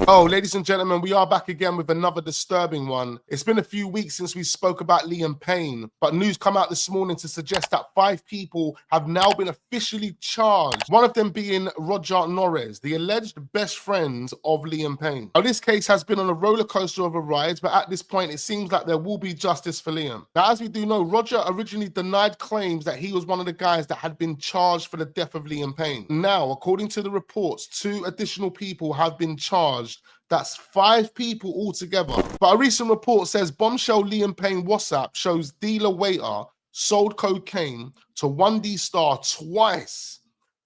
Oh, ladies and gentlemen, we are back again with another disturbing one. It's been a few weeks since we spoke about Liam Payne, but news come out this morning to suggest that 5 people have now been officially charged. One of them being Roger Norris, the alleged best friend of Liam Payne. Now, this case has been on a roller coaster of a ride, but at this point, it seems like there will be justice for Liam. Now, as we do know, Roger originally denied claims that he was one of the guys that had been charged for the death of Liam Payne. Now, according to the reports, 2 additional people have been charged. That's 5 people altogether. But a recent report says bombshell Liam Payne WhatsApp shows dealer waiter sold cocaine to 1D Star twice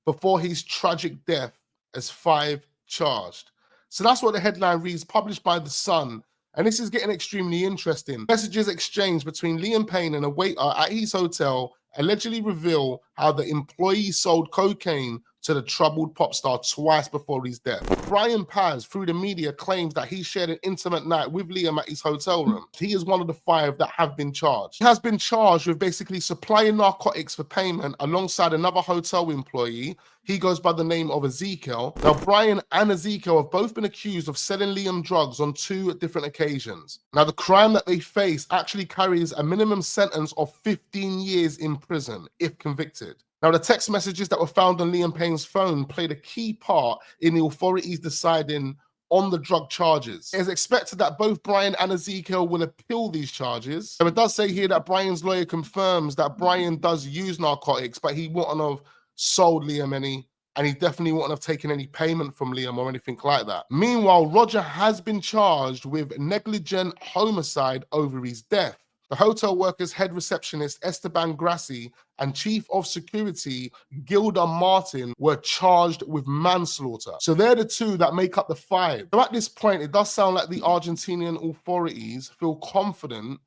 before his tragic death, as 5 charged. So that's what the headline reads, published by The Sun. And this is getting extremely interesting. Messages exchanged between Liam Payne and a waiter at his hotel allegedly reveal how the employee sold cocaine to the troubled pop star twice before his death. Brian Paz, through the media, claims that he shared an intimate night with Liam at his hotel room. He is one of the 5 that have been charged. He has been charged with basically supplying narcotics for payment alongside another hotel employee. He goes by the name of Ezekiel. Now, Brian and Ezekiel have both been accused of selling Liam drugs on 2 different occasions. Now, the crime that they face actually carries a minimum sentence of 15 years in prison if convicted. Now, the text messages that were found on Liam Payne's phone played a key part in the authorities deciding on the drug charges. It is expected that both Brian and Ezekiel will appeal these charges. So it does say here that Brian's lawyer confirms that Brian does use narcotics, but he wouldn't have sold Liam any, and he definitely wouldn't have taken any payment from Liam or anything like that. Meanwhile, Roger has been charged with negligent homicide over his death. The hotel worker's head receptionist, Esteban Grassi, and chief of security, Gilda Martin, were charged with manslaughter. So they're the 2 that make up the 5. So at this point, it does sound like the Argentinian authorities feel confident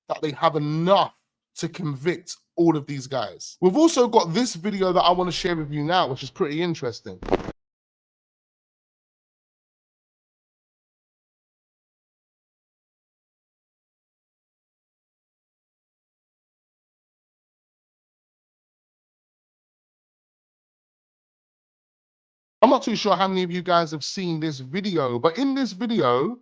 that they have enough to convict all of these guys. We've also got this video that I want to share with you now, which is pretty interesting. I'm not too sure how many of you guys have seen this video, but in this video,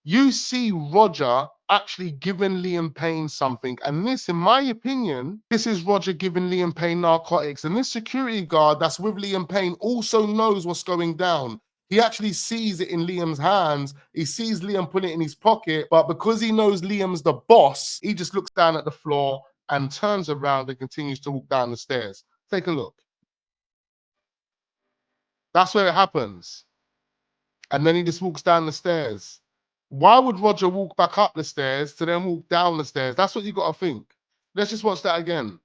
you see Roger actually giving Liam Payne something. And this, in my opinion, this is Roger giving Liam Payne narcotics. And this security guard that's with Liam Payne also knows what's going down. He actually sees it in Liam's hands. He sees Liam put it in his pocket, but because he knows Liam's the boss, he just looks down at the floor and turns around and continues to walk down the stairs. Take a look. That's where it happens. And then he just walks down the stairs. Why would Roger walk back up the stairs to then walk down the stairs? That's what you got to think. Let's just watch that again.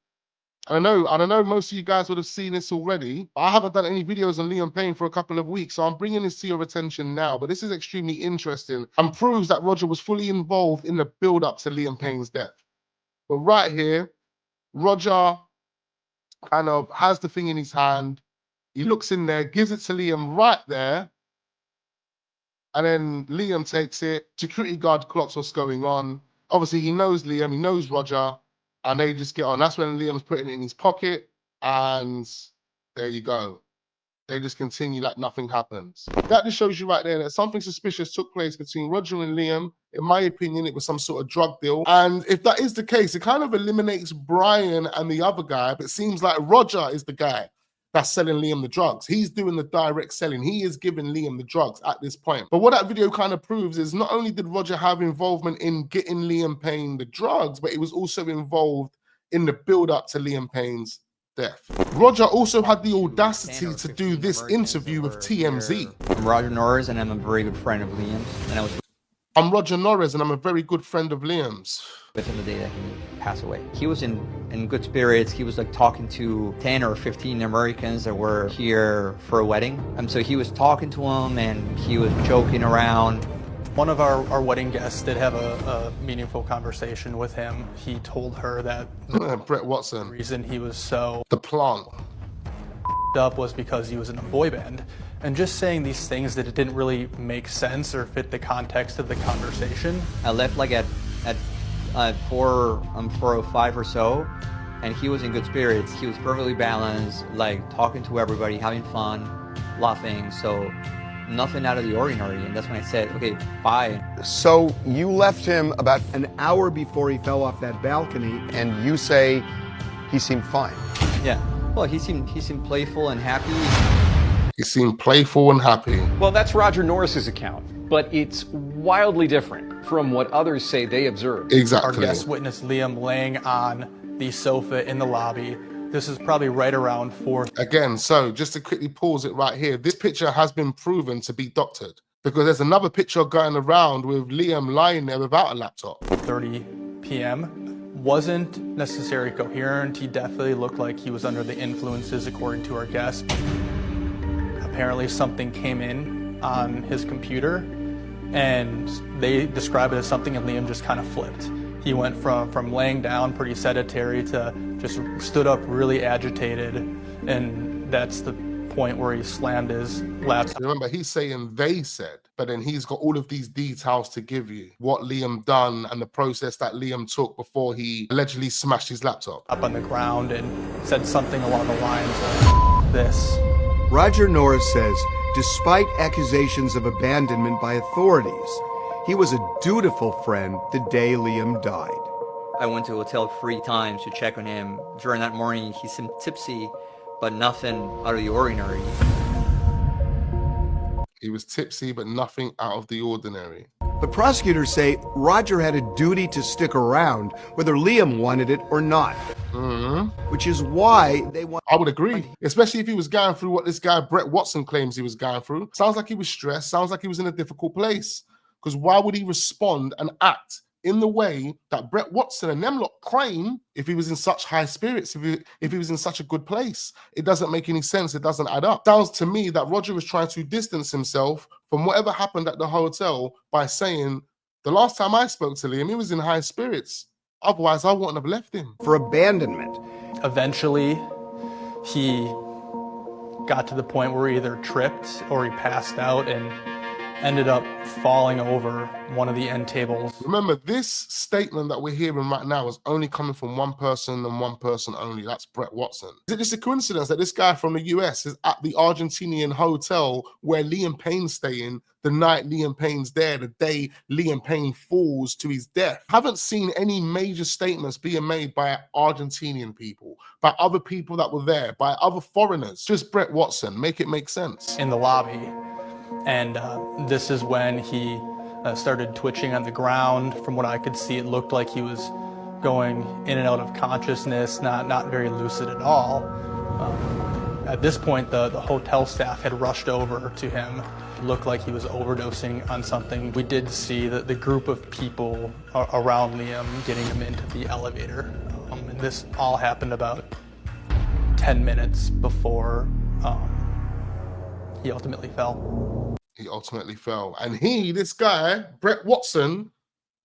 I don't know most of you guys would have seen this already. I haven't done any videos on Liam Payne for a couple of weeks, so I'm bringing this to your attention now. But this is extremely interesting and proves that Roger was fully involved in the build-up to Liam Payne's death. But right here, Roger kind of has the thing in his hand. He looks in there, gives it to Liam right there. And then Liam takes it. Security guard clocks what's going on. Obviously, he knows Liam, he knows Roger, and they just get on. That's when Liam's putting it in his pocket, and there you go. They just continue like nothing happens. That just shows you right there that something suspicious took place between Roger and Liam. In my opinion, it was some sort of drug deal. And if that is the case, it kind of eliminates Brian and the other guy, but it seems like Roger is the guy that's selling Liam the drugs. He's doing the direct selling. He is giving Liam the drugs at this point. But what that video kind of proves is not only did Roger have involvement in getting Liam Payne the drugs, but he was also involved in the build-up to Liam Payne's death. Roger also had the audacity to do this interview with TMZ. I'm Roger Norris, and I'm a very good friend of Liam's. And I'm Roger Norris, and I'm a very good friend of Liam's. With him the day that he passed away. He was in good spirits. He was like talking to 10 or 15 Americans that were here for a wedding. So he was talking to them, and he was joking around. One of our wedding guests did have a meaningful conversation with him. He told her that Brett Watson. The reason he was so the plant up was because he was in a boy band. And just saying these things that it didn't really make sense or fit the context of the conversation. I left like at 4:05 or so, and he was in good spirits. He was perfectly balanced, like talking to everybody, having fun, laughing. So nothing out of the ordinary. And that's when I said, okay, bye. So you left him about An hour before he fell off that balcony. and you say he seemed fine. Yeah. Well, he seemed playful and happy. He seemed playful and happy. Well, that's Roger Norris's account, but it's wildly different from what others say they observed. Our Exactly. guest witnessed Liam laying on the sofa in the lobby. This is probably right around 4. Again, so just to quickly pause it right here, this picture has been proven to be doctored because there's another picture going around with Liam lying there without a laptop. 30 p.m. Wasn't necessarily coherent. He definitely looked like he was under the influences, according to our guest. Apparently something came in on his computer, and they describe it as something, and Liam just kind of flipped. He went from laying down pretty sedentary to just stood up really agitated, and that's the point where he slammed his laptop. Remember, he's saying they said, but then he's got all of these details to give you. What Liam done and the process that Liam took before he allegedly smashed his laptop. Up on the ground and said something along the lines of this. Roger Norris says, despite accusations of abandonment by authorities, he was a dutiful friend the day Liam died. I went to the hotel 3 times to check on him. During that morning, he seemed tipsy, but nothing out of the ordinary. He was tipsy, but nothing out of the ordinary. But prosecutors say Roger had a duty to stick around, whether Liam wanted it or not. Which is why they want. I would agree, especially if he was going through what this guy Brett Watson claims he was going through. Sounds like he was stressed. Sounds like he was in a difficult place. Because why would he respond and act in the way that Brett Watson and them lot claim if he was in such high spirits, if he was in such a good place? It doesn't make any sense. It doesn't add up. Sounds to me that Roger was trying to distance himself from whatever happened at the hotel by saying, the last time I spoke to Liam, he was in high spirits. Otherwise, I wouldn't have left him. For abandonment. Eventually, he got to the point where he either tripped or he passed out and ended up falling over one of the end tables. Remember, this statement that we're hearing right now is only coming from one person and one person only. That's Brett Watson. Is it just a coincidence that this guy from the US is at the Argentinian hotel where Liam Payne's staying the night Liam Payne's there, the day Liam Payne falls to his death? Haven't seen any major statements being made by Argentinian people, by other people that were there, by other foreigners. Just Brett Watson. Make it make sense. In the lobby. And this is when he started twitching on the ground. From what I could see, it looked like he was going in and out of consciousness, not very lucid at all. At this point, the hotel staff had rushed over to him. It looked like he was overdosing on something. We did see the group of people around Liam getting him into the elevator. And this all happened about 10 minutes before he ultimately fell. He ultimately fell. And this guy, Brett Watson,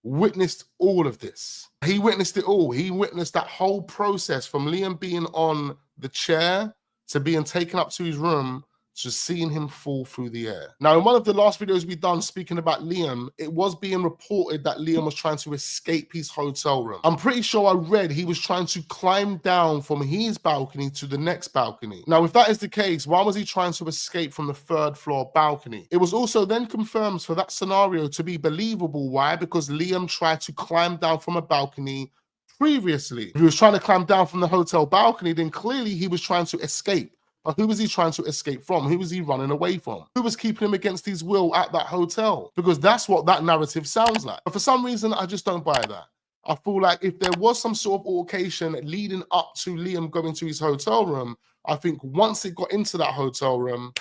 witnessed all of this. He witnessed it all. He witnessed that whole process from Liam being on the chair to being taken up to his room to seeing him fall through the air. Now, in one of the last videos we've done speaking about Liam, it was being reported that Liam was trying to escape his hotel room. I'm pretty sure I read he was trying to climb down from his balcony to the next balcony. Now, if that is the case, why was he trying to escape from the 3rd floor balcony? It was also then confirmed for that scenario to be believable. Why? Because Liam tried to climb down from a balcony previously. If he was trying to climb down from the hotel balcony, then clearly he was trying to escape. But who was he trying to escape from? Who was he running away from? Who was keeping him against his will at that hotel? Because that's what that narrative sounds like. But for some reason, I just don't buy that. I feel like if there was some sort of altercation leading up to Liam going to his hotel room, I think once it got into that hotel room,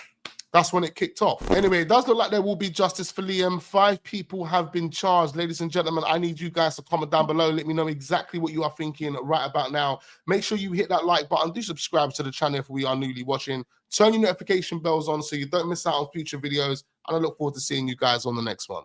that's when it kicked off. Anyway, it does look like there will be justice for Liam. 5 people have been charged. Ladies and gentlemen, I need you guys to comment down below. Let me know exactly what you are thinking right about now. Make sure you hit that like button. Do subscribe to the channel if we are newly watching. Turn your notification bells on so you don't miss out on future videos. And I look forward to seeing you guys on the next one.